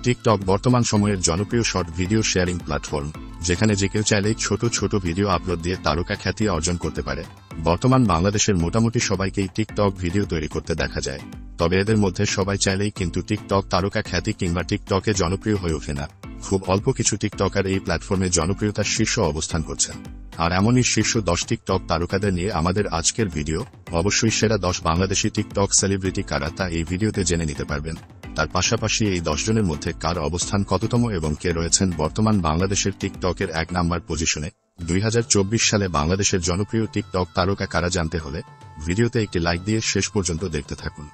TikTok বর্তমান সময়ের জনপ্রিয় শর্ট ভিডিও শেয়ারিং প্ল্যাটফর্ম, যেখানে যে কেউ চাইলেই ছোট ছোট ভিডিও আপলোড দিয়ে তারকা খ্যাতি অর্জন করতে পারে। বর্তমান বাংলাদেশের মোটামুটি সবাইকেই টিকটক ভিডিও তৈরি করতে দেখা যায়। তবে এদের মধ্যে সবাই চাইলেই কিন্তু টিকটক তারকা খ্যাতি কিংবা টিকটকে জনপ্রিয় হয়ে ওঠে না। খুব অল্প কিছু টিকটকার এই প্ল্যাটফর্মে জনপ্রিয়তার শীর্ষ অবস্থান করছেন। আর এমনই শীর্ষ 10 টিকটক তারকাদের নিয়ে আমাদের আজকের ভিডিও। অবশ্যই সেরা 10 বাংলাদেশি টিকটক সেলিব্রিটি কারা তা এই ভিডিওতে জেনে নিতে পারবেন। তার পাশাপাশি এই 10 জনের মধ্যে কার অবস্থান কততম এবং কে রয়েছেন বর্তমান বাংলাদেশের টিকটকের 1 নাম্বার পজিশনে। 2024 সালে বাংলাদেশের জনপ্রিয় টিকটক তারকা কারা জানতে হলে ভিডিওতে একটি লাইক দিয়ে শেষ পর্যন্ত দেখতে থাকুন।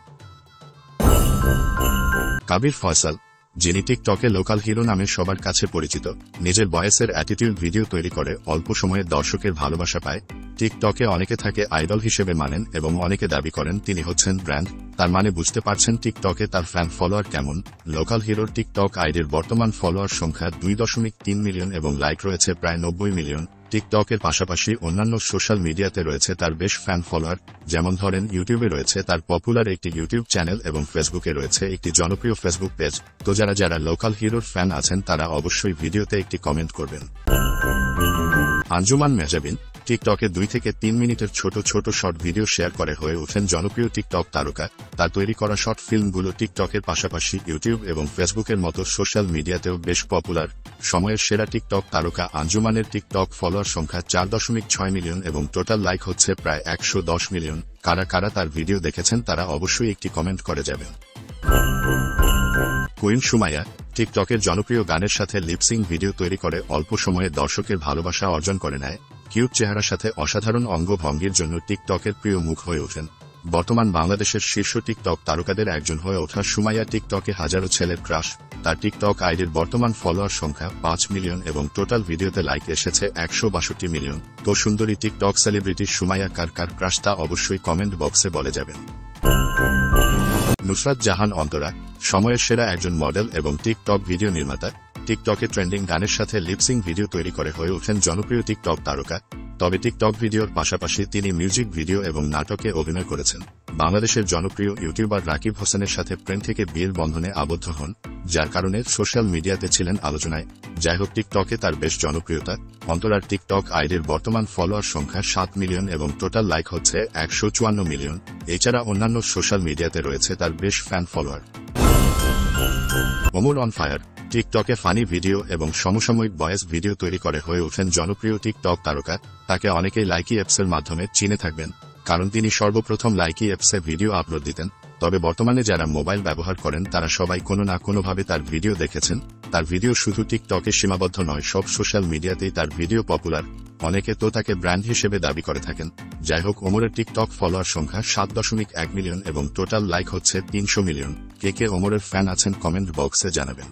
কাবির ফয়সাল, যিনি টিকটকে লোকাল হিরো নামে সবার কাছে পরিচিত, নিজের ভয়েসের অ্যাটিটিউড ভিডিও তৈরি করে অল্প সময়ে দর্শকের ভালোবাসা পায়। টিকটকে অনেকে থাকে আইডল হিসেবে মানেন এবং অনেকে দাবি করেন তিনি হচ্ছেন ব্র্যান্ড। তার মানে বুঝতে পারছেন টিকটকে তার ফ্যান ফলোয়ার কেমন। লোকাল হিরোর টিকটক আইডির বর্তমান ফলোয়ার সংখ্যা 2.3 মিলিয়ন এবং লাইক রয়েছে প্রায় 90 মিলিয়ন। টিকটকের পাশাপাশি অন্যান্য সোশ্যাল মিডিয়াতে রয়েছে তার বেশ ফ্যান ফলোয়ার, যেমন ধরেন ইউটিউবে রয়েছে তার পপুলার একটি ইউটিউব চ্যানেল এবং ফেসবুকে রয়েছে একটি জনপ্রিয় ফেসবুক পেজ। তো যারা লোকাল হিরোর ফ্যান আছেন তারা অবশ্যই ভিডিওতে একটি কমেন্ট করবেন। আঞ্জুমান মেহজাবিন, টিকটকে 2 থেকে 3 মিনিটের ছোট ছোট শর্ট ভিডিও শেয়ার করে হয়ে ওঠেন জনপ্রিয় টিকটক তারকা। তার তৈরি করা শর্ট ফিল্মগুলো টিকটকের পাশাপাশি ইউটিউব এবং ফেসবুকের মতো সোশ্যাল মিডিয়াতেও বেশ পপুলার। সময়ের সেরা টিকটক তারকা আঞ্জুমানের টিকটক ফলোয়ার সংখ্যা 4.6 মিলিয়ন এবং টোটাল লাইক হচ্ছে প্রায় 110 মিলিয়ন। কারা কারা তার ভিডিও দেখেছেন তারা অবশ্যই একটি কমেন্ট করে যাবেন। কুইন সুমাইয়া, টিকটকের জনপ্রিয় গানের সাথে লিপসিং ভিডিও তৈরি করে অল্প সময়ে দর্শকের ভালোবাসা অর্জন করে নেয়। কিউট চেহারার সাথে অসাধারণ অঙ্গভঙ্গির জন্য টিকটকের প্রিয় মুখ হয়ে ওঠেন। বর্তমান বাংলাদেশের শীর্ষ টিকটক তারকাদের একজন হয়ে ওঠা সুমাইয়া টিকটকে হাজারো ছেলের ক্রাশ। তার টিকটক আইডির বর্তমান ফলোয়ার সংখ্যা 5 মিলিয়ন এবং টোটাল ভিডিওতে লাইক এসেছে 162 মিলিয়ন। তো সুন্দরী টিকটক সেলিব্রিটি সুমাইয়া কার ক্রাশ তা অবশ্যই কমেন্ট বক্সে বলে যাবেন। নুসরাত জাহান অন্তরা, সময়ের সেরা একজন মডেল এবং টিকটক ভিডিও নির্মাতা। টিকটকে ট্রেন্ডিং গানের সাথে লিপসিং ভিডিও তৈরি করে হয়ে ওঠেন জনপ্রিয় টিকটক তারকা। তবে টিকটক ভিডিওর পাশাপাশি তিনি মিউজিক ভিডিও এবং নাটকে অভিনয় করেছেন। বাংলাদেশের জনপ্রিয় ইউটিউবার রাকিব হোসেনের সাথে প্রেম থেকে বিয়ের বন্ধনে আবদ্ধ হন, যার কারণে সোশ্যাল মিডিয়াতে ছিলেন আলোচনায়। যাই হোক, টিকটকে তার বেশ জনপ্রিয়তা। অন্তরার টিকটক আইডির বর্তমান ফলোয়ার সংখ্যা 7 মিলিয়ন এবং টোটাল লাইক হচ্ছে 154 মিলিয়ন। এছাড়া অন্যান্য সোশ্যাল মিডিয়াতে রয়েছে তার বেশ fan follower. Omar on fire, টিকটকে ফানি ভিডিও এবং সমসাময়িক ভয়েস ভিডিও তৈরি করে হয়ে ওঠেন জনপ্রিয় টিকটক তারকা। তাকে অনেকেই লাইকি অ্যাপসের মাধ্যমে চিনে থাকবেন, কারণ তিনি সর্বপ্রথম লাইকি অ্যাপসে ভিডিও আপলোড দিতেন। তবে বর্তমানে যারা মোবাইল ব্যবহার করেন তারা সবাই কোনো না কোনোভাবে তার ভিডিও দেখেছেন। তার ভিডিও শুধু টিকটকে সীমাবদ্ধ নয়, সব সোশ্যাল মিডিয়াতেই তার ভিডিও পপুলার। অনেকে তো তাকে ব্র্যান্ড হিসেবে দাবি করে থাকেন। যাই হোক, ওমরের টিকটক ফলোয়ার সংখ্যা 7.1 মিলিয়ন এবং টোটাল লাইক হচ্ছে 300 মিলিয়ন। কে ওমরের ফ্যান আছেন কমেন্ট বক্সে জানাবেন।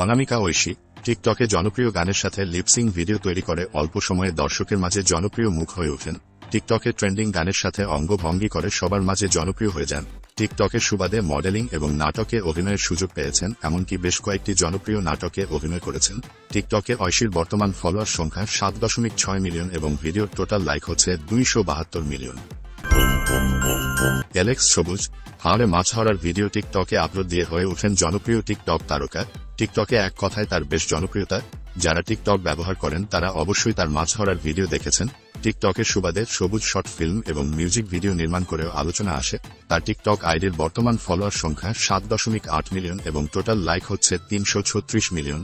অনামিকা ঐশী, টিকটকে জনপ্রিয় গানের সাথে লিপসিং ভিডিও তৈরি করে অল্প সময়ে দর্শকের মাঝে জনপ্রিয় মুখ হয়ে ওঠেন। টিকটকে ট্রেন্ডিং গানের সাথে অঙ্গভঙ্গি করে সবার মাঝে জনপ্রিয় হয়ে যান। টিকটকের সুবাদে মডেলিং এবং নাটকে অভিনয়ের সুযোগ পেয়েছেন, এমনকি বেশ কয়েকটি জনপ্রিয় নাটকে অভিনয় করেছেন। টিকটকে ঐশীর বর্তমান ফলোয়ার সংখ্যা 7.6 মিলিয়ন এবং ভিডিওর টোটাল লাইক হচ্ছে 272 মিলিয়ন। অ্যালেক্স সবুজ, হাওড়ে মাছ ধরার ভিডিও টিকটকে আপলোড দিয়ে হয়ে ওঠেন জনপ্রিয় টিকটক তারকা। টিকটকে এক কথায় তার বেশ জনপ্রিয়তা। যারা টিকটক ব্যবহার করেন তারা অবশ্যই তার মাছ ধরার ভিডিও দেখেছেন। টিকটকের সুবাদে সবুজ শর্ট ফিল্ম এবং মিউজিক ভিডিও নির্মাণ করেও আলোচনা আসে। তার টিকটক আইডির বর্তমান ফলোয়ার সংখ্যা 7.8 মিলিয়ন এবং টোটাল লাইক হচ্ছে 336 মিলিয়ন।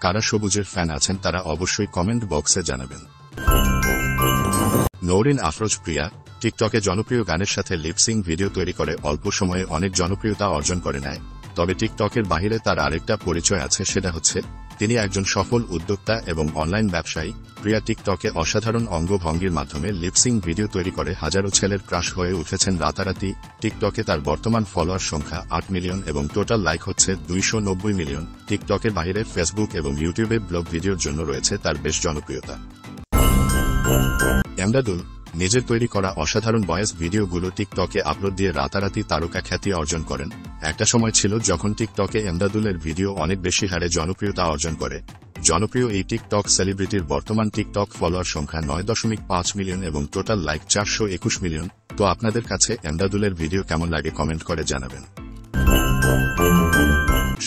কারা সবুজের ফ্যান আছেন তারা অবশ্যই কমেন্ট বক্সে জানাবেন। নওরিন আফরোজ প্রিয়া, টিকটকে জনপ্রিয় গানের সাথে লিপসিং ভিডিও তৈরি করে অল্প সময়ে অনেক জনপ্রিয়তা অর্জন করে নেয়। তবে টিকটকের বাহিরে তার আরেকটা পরিচয় আছে, সেটা হচ্ছে তিনি একজন সফল উদ্যোক্তা এবং অনলাইন ব্যবসায়ী। প্রিয়া টিকটকে অসাধারণ অঙ্গভঙ্গির মাধ্যমে লিপসিং ভিডিও তৈরি করে হাজারো ছেলের ক্রাশ হয়ে উঠেছেন রাতারাতি। টিকটকে তার বর্তমান ফলোয়ার সংখ্যা 8 মিলিয়ন এবং টোটাল লাইক হচ্ছে 290 মিলিয়ন। টিকটকের বাহিরে ফেসবুক এবং ইউটিউবে ব্লগ ভিডিওর জন্য রয়েছে তার বেশ জনপ্রিয়তা। এমদাদুল, নিজের তৈরি করা অসাধারণ ভয়েস ভিডিওগুলো টিকটকে আপলোড দিয়ে রাতারাতি তারকা খ্যাতি অর্জন করেন। একটা সময় ছিল যখন টিকটকে এমদাদুলের ভিডিও অনেক বেশি হারে জনপ্রিয়তা অর্জন করে। জনপ্রিয় এই টিকটক সেলিব্রিটির বর্তমান টিকটক ফলোয়ার সংখ্যা 9.5 মিলিয়ন এবং টোটাল লাইক 421 মিলিয়ন। তো আপনাদের কাছে এমদাদুলের ভিডিও কেমন লাগে কমেন্ট করে জানাবেন।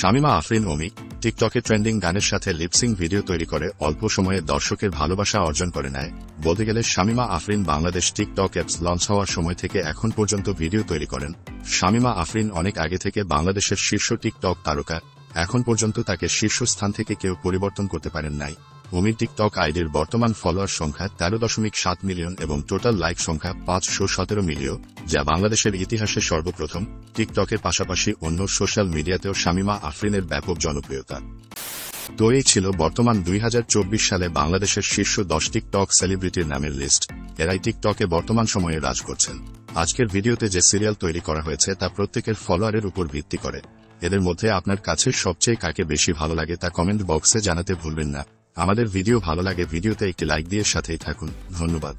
শামীমা আফরিন অমি টিকটকে ট্রেন্ডিং গানের সাথে লিপসিং ভিডিও তৈরি করে অল্প সময়ে দর্শকের ভালোবাসা অর্জন করে নেয়। বলতে গেলে Shamima Afrin Bangladesh TikTok apps launch হওয়ার সময় থেকে এখন পর্যন্ত ভিডিও তৈরি করেন। শামীমা আফরিন অনেক আগে থেকে বাংলাদেশের শীর্ষ টিকটক তারকা, এখন পর্যন্ত তাকে শীর্ষস্থান থেকে কেউ পরিবর্তন করতে পারেন নাই। অমির টিকটক আইডির বর্তমান ফলোয়ার সংখ্যা 13.7 মিলিয়ন এবং টোটাল লাইক সংখ্যা 517 মিলিয়ন, যা বাংলাদেশের ইতিহাসে সর্বপ্রথম। টিকটকের পাশাপাশি অন্য সোশ্যাল মিডিয়াতেও শামীমা আফরিনের ব্যাপক জনপ্রিয়তা। তো এই ছিল বর্তমান 2024 সালে বাংলাদেশের শীর্ষ 10 টিকটক সেলিব্রিটির নামের লিস্ট। এরাই টিকটকে বর্তমান সময়ে রাজ করছেন। আজকের ভিডিওতে যে সিরিয়াল তৈরি করা হয়েছে তা প্রত্যেকের ফলোয়ারের উপর ভিত্তি করে। এদের মধ্যে আপনার কাছে সবচেয়ে কাকে বেশি ভালো লাগে তা কমেন্ট বক্সে জানাতে ভুলবেন না। আমাদের ভিডিও ভালো লাগে ভিডিওতে একটি লাইক দিয়ে সাথেই থাকুন। ধন্যবাদ।